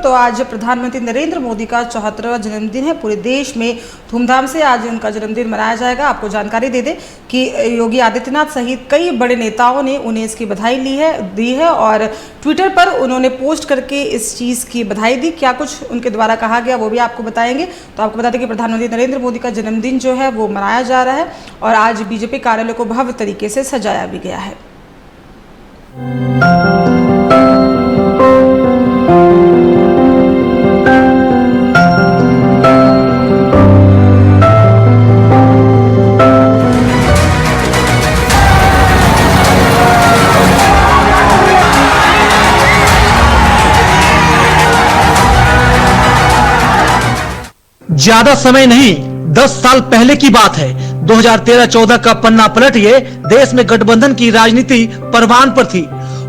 तो आज प्रधानमंत्री नरेंद्र मोदी का 74वां जन्मदिन है। पूरे देश में धूमधाम से आज उनका जन्मदिन मनाया जाएगा। आपको जानकारी दे दें कि योगी आदित्यनाथ सहित कई बड़े नेताओं ने उन्हें इसकी बधाई दी है और ट्विटर पर उन्होंने पोस्ट करके इस चीज़ की बधाई दी। क्या कुछ उनके द्वारा कहा गया वो भी आपको बताएंगे। तो आपको बता दें कि प्रधानमंत्री नरेंद्र मोदी का जन्मदिन जो है वो मनाया जा रहा है और आज बीजेपी कार्यालय को भव्य तरीके से सजाया भी गया है। ज्यादा समय नहीं, 10 साल पहले की बात है। 2013-14 का पन्ना पलटिए, देश में गठबंधन की राजनीति परवान पर थी।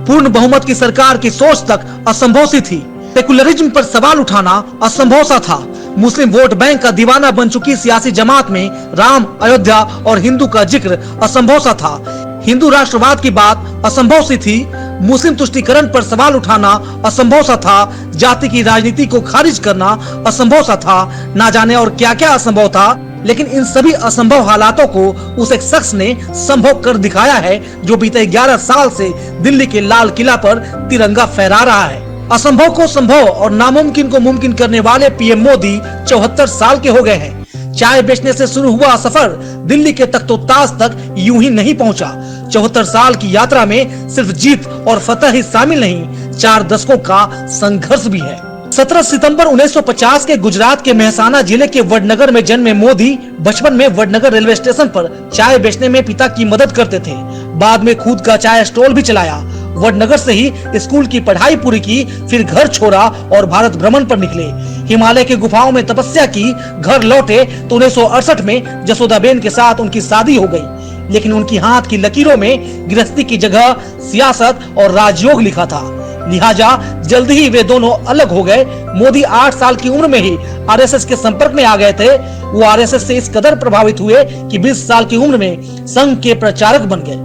पूर्ण बहुमत की सरकार की सोच तक असंभव सी थी। सेकुलरिज्म पर सवाल उठाना असंभव सा था। मुस्लिम वोट बैंक का दीवाना बन चुकी सियासी जमात में राम, अयोध्या और हिंदू का जिक्र असंभव सा था। हिंदू राष्ट्रवाद की बात असंभव सी थी। मुस्लिम तुष्टीकरण पर सवाल उठाना असंभव सा था। जाति की राजनीति को खारिज करना असंभव सा था। ना जाने और क्या क्या असंभव था, लेकिन इन सभी असंभव हालातों को उस एक शख्स ने संभव कर दिखाया है जो बीते 11 साल से दिल्ली के लाल किला पर तिरंगा फहरा रहा है। असंभव को संभव और नामुमकिन को मुमकिन करने वाले पीएम मोदी 74 साल के हो गए हैं। चाय बेचने से शुरू हुआ सफर दिल्ली के तख्तोताज तक यूं ही नहीं पहुंचा। 74 साल की यात्रा में सिर्फ जीत और फतह ही शामिल नहीं, 4 दशकों का संघर्ष भी है। 17 सितंबर 1950 के गुजरात के मेहसाना जिले के वडनगर में जन्मे मोदी बचपन में वडनगर रेलवे स्टेशन पर चाय बेचने में पिता की मदद करते थे। बाद में खुद का चाय स्टॉल भी चलाया। वडनगर से ही स्कूल की पढ़ाई पूरी की, फिर घर छोड़ा और भारत भ्रमण पर निकले। हिमालय के गुफाओं में तपस्या की, घर लौटे तो 1968 में जसोदाबेन के साथ उनकी शादी हो गई। लेकिन उनकी हाथ की लकीरों में गृहस्थी की जगह सियासत और राजयोग लिखा था, लिहाजा जल्दी ही वे दोनों अलग हो गए। मोदी 8 साल की उम्र में ही आरएसएस के संपर्क में आ गए थे। वो आरएसएस से इस कदर प्रभावित हुए कि 20 साल की उम्र में संघ के प्रचारक बन गए।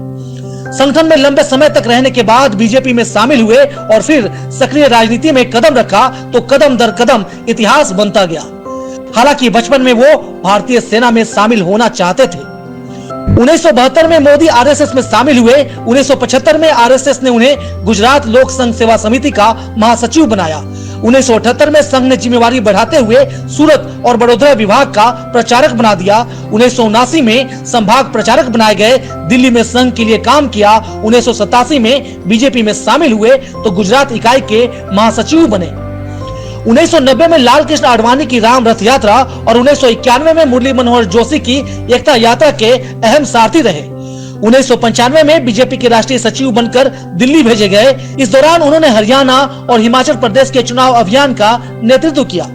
संगठन में लंबे समय तक रहने के बाद बीजेपी में शामिल हुए और फिर सक्रिय राजनीति में कदम रखा तो कदम दर कदम इतिहास बनता गया। हालांकि बचपन में वो भारतीय सेना में शामिल होना चाहते थे। 1972 में मोदी आरएसएस में शामिल हुए। 1975 में आरएसएस ने उन्हें गुजरात लोक संघ सेवा समिति का महासचिव बनाया। 1978 में संघ ने जिम्मेवारी बढ़ाते हुए सूरत और बड़ोदरा विभाग का प्रचारक बना दिया। 1979 में संभाग प्रचारक बनाए गए, दिल्ली में संघ के लिए काम किया। 1987 में बीजेपी में शामिल हुए तो गुजरात इकाई के महासचिव बने। 1990 में लाल कृष्ण आडवाणी की राम रथ यात्रा और 1991 में मुरली मनोहर जोशी की एकता यात्रा के अहम सारथी रहे। 1995 में बीजेपी के राष्ट्रीय सचिव बनकर दिल्ली भेजे गए। इस दौरान उन्होंने हरियाणा और हिमाचल प्रदेश के चुनाव अभियान का नेतृत्व किया।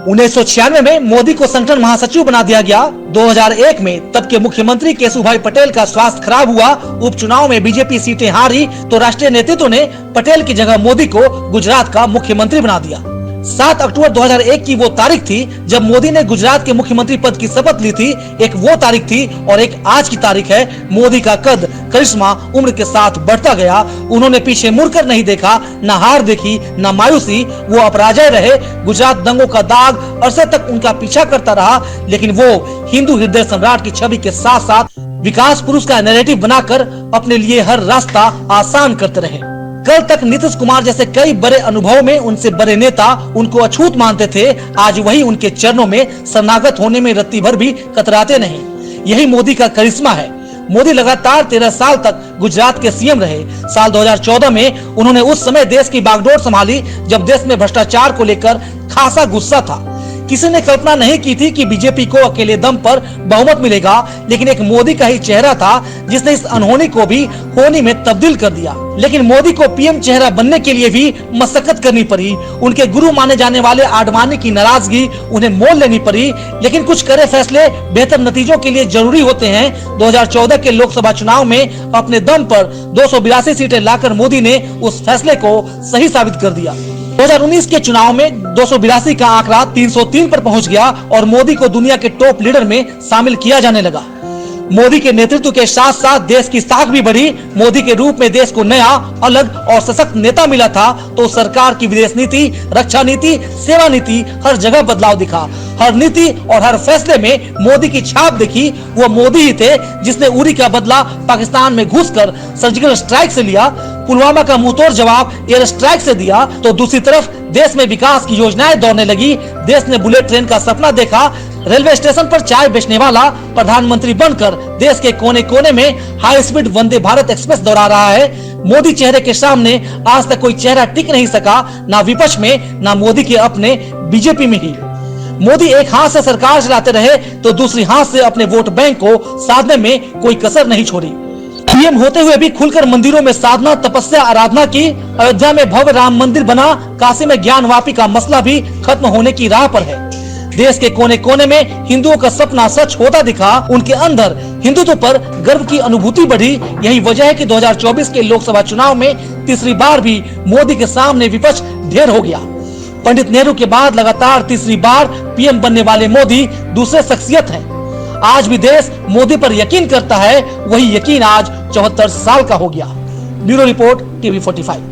1996 में मोदी को संगठन महासचिव बना दिया गया। 2001 में तब के मुख्यमंत्री केशुभाई पटेल का स्वास्थ्य खराब हुआ। उपचुनाव में बीजेपी सीटें हारी तो राष्ट्रीय नेतृत्व ने पटेल की जगह मोदी को गुजरात का मुख्यमंत्री बना दिया। 7 अक्टूबर 2001 की वो तारीख थी जब मोदी ने गुजरात के मुख्यमंत्री पद की शपथ ली थी। एक वो तारीख थी और एक आज की तारीख है। मोदी का कद, करिश्मा उम्र के साथ बढ़ता गया। उन्होंने पीछे मुड़कर नहीं देखा, न हार देखी न मायूसी। वो अपराजय रहे। गुजरात दंगों का दाग अरसे तक उनका पीछा करता रहा, लेकिन वो हिंदू हृदय सम्राट की छवि के साथ साथ विकास पुरुष का नैरेटिव बनाकर अपने लिए हर रास्ता आसान करते रहे। कल तक नीतीश कुमार जैसे कई बड़े अनुभव में उनसे बड़े नेता उनको अछूत मानते थे। आज वही उनके चरणों में शरणागत होने में रत्ती भर भी कतराते नहीं। यही मोदी का करिश्मा है। मोदी लगातार 13 साल तक गुजरात के सीएम रहे। साल 2014 में उन्होंने उस समय देश की बागडोर संभाली जब देश में भ्रष्टाचार को लेकर खासा गुस्सा था। किसी ने कल्पना नहीं की थी कि बीजेपी को अकेले दम पर बहुमत मिलेगा, लेकिन एक मोदी का ही चेहरा था जिसने इस अनहोनी को भी होनी में तब्दील कर दिया। लेकिन मोदी को पीएम चेहरा बनने के लिए भी मशक्कत करनी पड़ी। उनके गुरु माने जाने वाले आडवाणी की नाराजगी उन्हें मोल लेनी पड़ी। लेकिन कुछ करे फैसले बेहतर नतीजों के लिए जरूरी होते हैं। 2014 के लोकसभा चुनाव में अपने दम पर 282 सीटें लाकर मोदी ने उस फैसले को सही साबित कर दिया। 2019 के चुनाव में 282 का आंकड़ा 303 पर पहुंच गया और मोदी को दुनिया के टॉप लीडर में शामिल किया जाने लगा। मोदी के नेतृत्व के साथ साथ देश की साख भी बढ़ी। मोदी के रूप में देश को नया, अलग और सशक्त नेता मिला था तो सरकार की विदेश नीति, रक्षा नीति, सेवा नीति, हर जगह बदलाव दिखा। हर नीति और हर फैसले में मोदी की छाप दिखी। वो मोदी ही थे जिसने उरी का बदला पाकिस्तान में घुसकर सर्जिकल स्ट्राइक से लिया, पुलवामा का मुंहतोड़ जवाब एयर स्ट्राइक से दिया। तो दूसरी तरफ देश में विकास की योजनाएं दौड़ने लगी। देश ने बुलेट ट्रेन का सपना देखा। रेलवे स्टेशन पर चाय बेचने वाला प्रधानमंत्री बनकर देश के कोने कोने में high speed Vande Bharat express दौड़ा रहा है। मोदी चेहरे के सामने आज तक कोई चेहरा टिक नहीं सका, ना विपक्ष में, ना मोदी के अपने बीजेपी में ही। मोदी एक हाथ से सरकार चलाते रहे तो दूसरी हाथ से अपने वोट बैंक को साधने में कोई कसर नहीं छोड़ी। पीएम होते हुए भी खुलकर मंदिरों में साधना, तपस्या, आराधना की। अयोध्या में भव्य राम मंदिर बना। काशी में ज्ञानवापी का मसला भी खत्म होने की राह पर है। देश के कोने कोने में हिंदुओं का सपना सच होता दिखा। उनके अंदर हिंदुत्व पर गर्व की अनुभूति बढ़ी। यही वजह है कि 2024 के लोकसभा चुनाव में तीसरी बार भी मोदी के सामने विपक्ष ढेर हो गया। पंडित नेहरू के बाद लगातार तीसरी बार पीएम बनने वाले मोदी दूसरे शख्सियत हैं। आज भी देश मोदी पर यकीन करता है। वही यकीन आज 74 साल का हो गया। Bureau report, TV45।